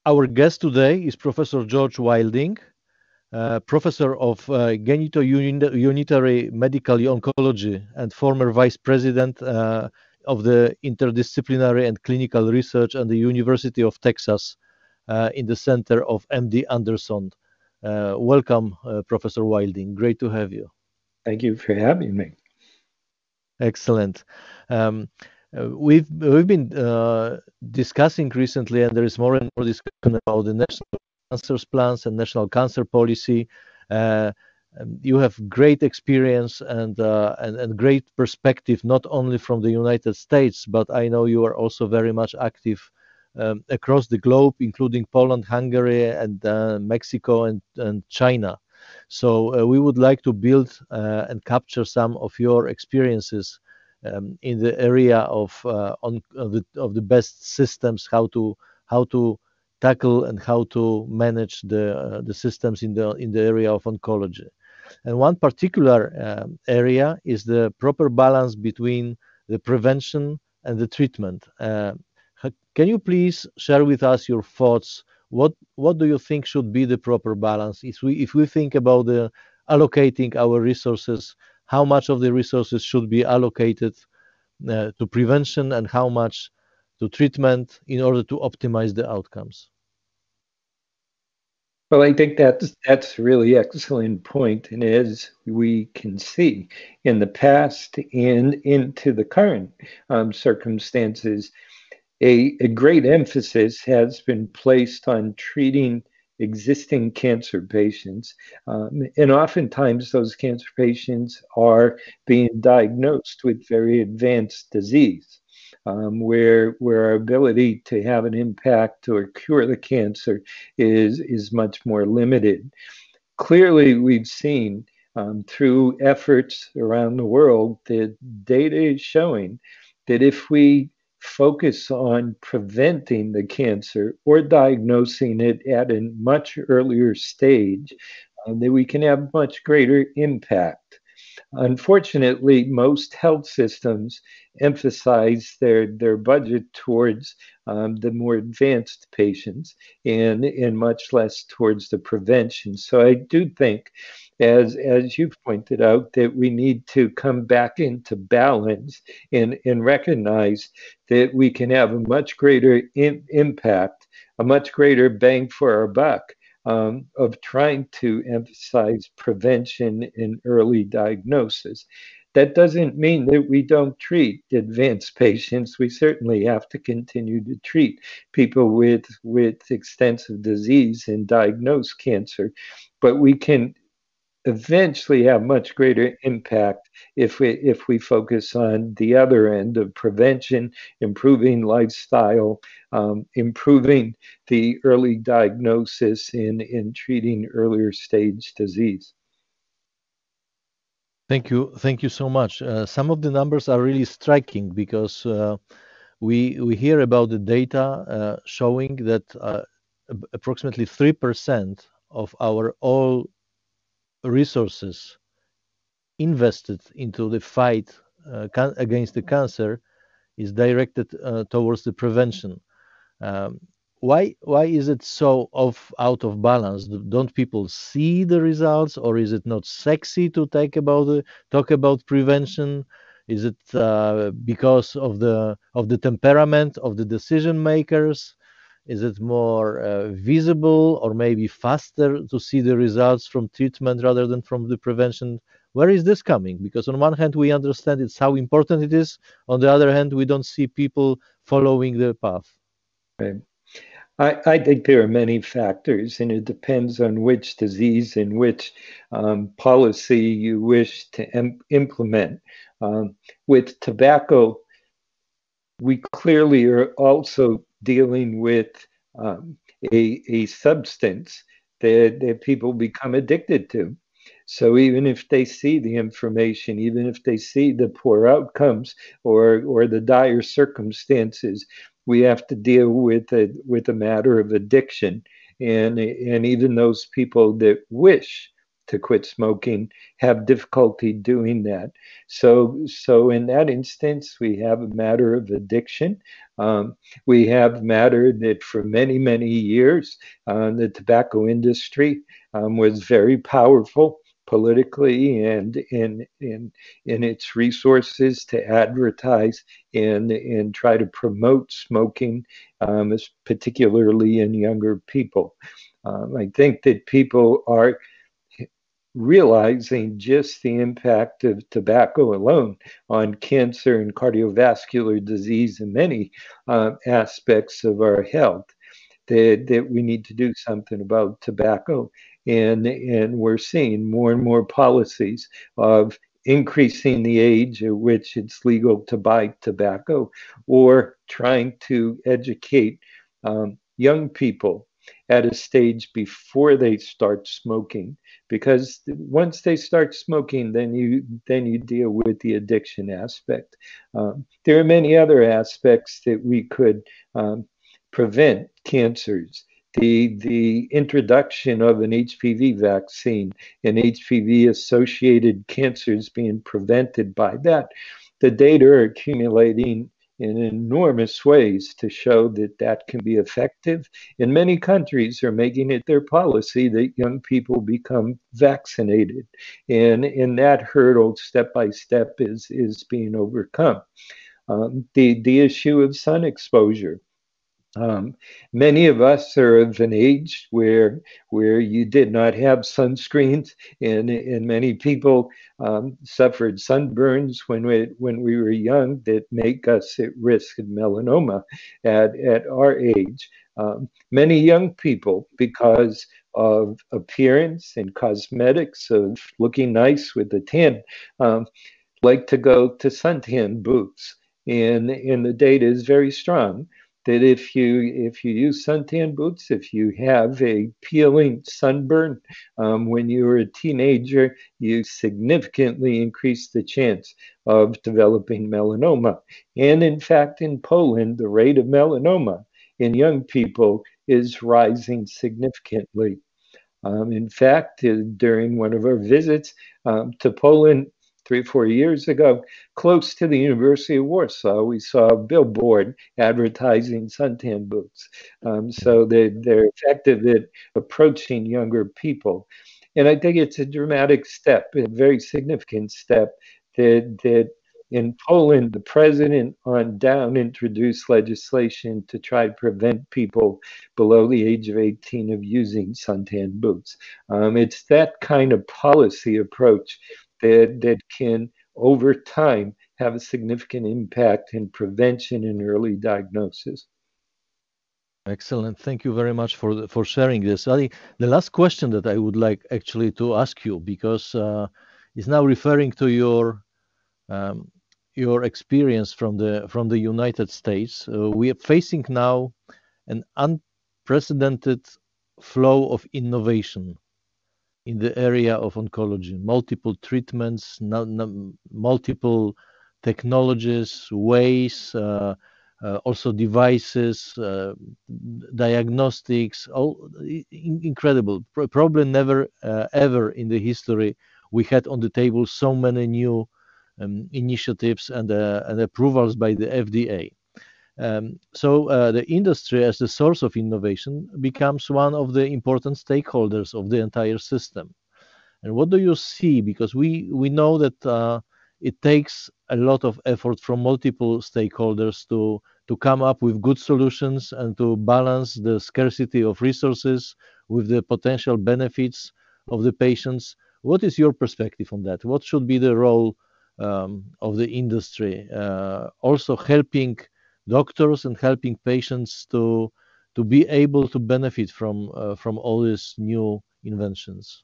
Our guest today is Professor George Wilding, professor of genito-unitary medical oncology and former vice president of the interdisciplinary and clinical research at the University of Texas in the center of MD Anderson. Welcome, Professor Wilding. Great to have you. Thank you for having me. Excellent. We've been discussing recently, and there is more and more discussion about the national cancer plans and national cancer policy. You have great experience and great perspective, not only from the United States, but I know you are also very much active across the globe, including Poland, Hungary, and Mexico and China. So we would like to build and capture some of your experiences in the area of the best systems, how to tackle and how to manage the systems in the area of oncology. And one particular area is the proper balance between the prevention and the treatment. Can you please share with us your thoughts? What do you think should be the proper balance? If we think about allocating our resources, how much of the resources should be allocated to prevention and how much to treatment in order to optimize the outcomes? Well, I think that's a really excellent point. And as we can see in the past and into the current circumstances, a great emphasis has been placed on treating existing cancer patients. And oftentimes those cancer patients are being diagnosed with very advanced disease. Where our ability to have an impact or cure the cancer is much more limited. Clearly, we've seen through efforts around the world that data is showing that if we focus on preventing the cancer or diagnosing it at a much earlier stage, that we can have much greater impact. Unfortunately, most health systems emphasize their budget towards the more advanced patients and much less towards the prevention. So I do think, as you've pointed out, that we need to come back into balance and recognize that we can have a much greater impact, a much greater bang for our buck of trying to emphasize prevention and early diagnosis. That doesn't mean that we don't treat advanced patients. We certainly have to continue to treat people with extensive disease and diagnose cancer, but we can eventually have much greater impact if we focus on the other end of prevention, improving lifestyle, improving the early diagnosis in treating earlier stage disease. Thank you so much. Some of the numbers are really striking because we hear about the data showing that approximately 3% of our all resources invested into the fight against the cancer is directed towards the prevention. Why is it so out of balance? Don't people see the results, or is it not sexy to talk about prevention? Is it because of the temperament of the decision makers? Is it more visible or maybe faster to see the results from treatment rather than from the prevention? Where is this coming? Because on one hand, we understand it's how important it is. On the other hand, we don't see people following the path. Right. I think there are many factors, and it depends on which disease and which policy you wish to implement. With tobacco, we clearly are also dealing with a substance that people become addicted to. So even if they see the information, even if they see the poor outcomes or the dire circumstances, we have to deal with a matter of addiction. And even those people that wish to quit smoking have difficulty doing that. So in that instance, we have a matter of addiction. We have matter that for many, many years, the tobacco industry was very powerful politically and in its resources to advertise and try to promote smoking, particularly in younger people. I think that people are realizing just the impact of tobacco alone on cancer and cardiovascular disease and many aspects of our health, that we need to do something about tobacco. And we're seeing more and more policies of increasing the age at which it's legal to buy tobacco, or trying to educate young people at a stage before they start smoking, because once they start smoking, then you deal with the addiction aspect. There are many other aspects that we could prevent cancers. The introduction of an HPV vaccine and HPV associated cancers being prevented by that. The data are accumulating in enormous ways to show that that can be effective. And many countries are making it their policy that young people become vaccinated. And in that hurdle, step by step, is being overcome. The issue of sun exposure. Many of us are of an age where you did not have sunscreens, and many people suffered sunburns when we were young that make us at risk of melanoma at our age. Many young people, because of appearance and cosmetics, of looking nice with a tan, like to go to suntan booths, and the data is very strong that if you use suntan boots, if you have a peeling sunburn when you were a teenager, you significantly increase the chance of developing melanoma. And in fact, in Poland, the rate of melanoma in young people is rising significantly. In fact, during one of our visits to Poland 3 or 4 years ago, close to the University of Warsaw, we saw a billboard advertising suntan boots. So they're effective at approaching younger people. And I think it's a dramatic step, a very significant step that in Poland, the president on down introduced legislation to try to prevent people below the age of 18 of using suntan boots. It's that kind of policy approach that can, over time, have a significant impact in prevention and early diagnosis. Excellent. Thank you very much for sharing this. Ali, the last question that I would like actually to ask you, because is now referring to um, your experience from the United States. We are facing now an unprecedented flow of innovation in the area of oncology, multiple treatments, multiple technologies, ways, also devices, diagnostics, all incredible. Probably never ever in the history we had on the table so many new initiatives and approvals by the FDA. So the industry as the source of innovation becomes one of the important stakeholders of the entire system. And what do you see? Because we know that it takes a lot of effort from multiple stakeholders to come up with good solutions and to balance the scarcity of resources with the potential benefits of the patients. What is your perspective on that? What should be the role of the industry? Also helping doctors and helping patients to be able to benefit from all these new inventions.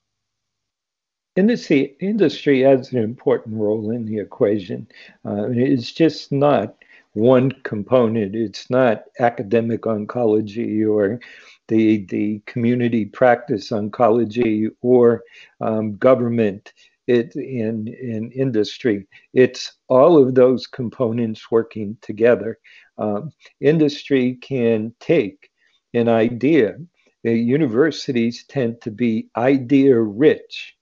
Industry has an important role in the equation. It's just not one component. It's not academic oncology or the community practice oncology or government in industry. It's all of those components working together. Industry can take an idea. Universities tend to be idea rich,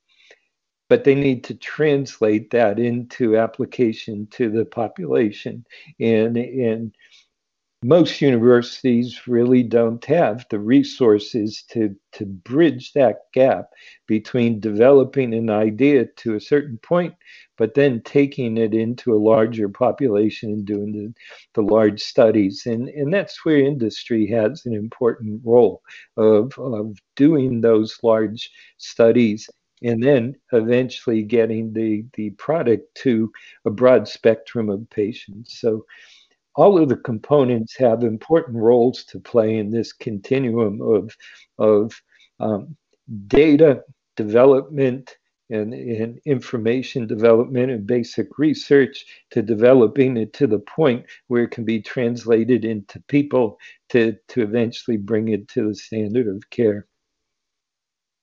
but they need to translate that into application to the population. And most universities really don't have the resources to bridge that gap between developing an idea to a certain point, but then taking it into a larger population and doing the large studies. And that's where industry has an important role of doing those large studies and then eventually getting the product to a broad spectrum of patients. So all of the components have important roles to play in this continuum of um, data development and information development and basic research to developing it to the point where it can be translated into people to eventually bring it to the standard of care.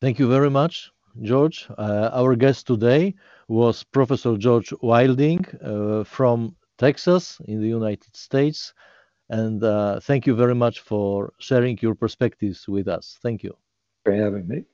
Thank you very much, George. Our guest today was Professor George Wilding from Texas in the United States. And thank you very much for sharing your perspectives with us. Thank you. For having me.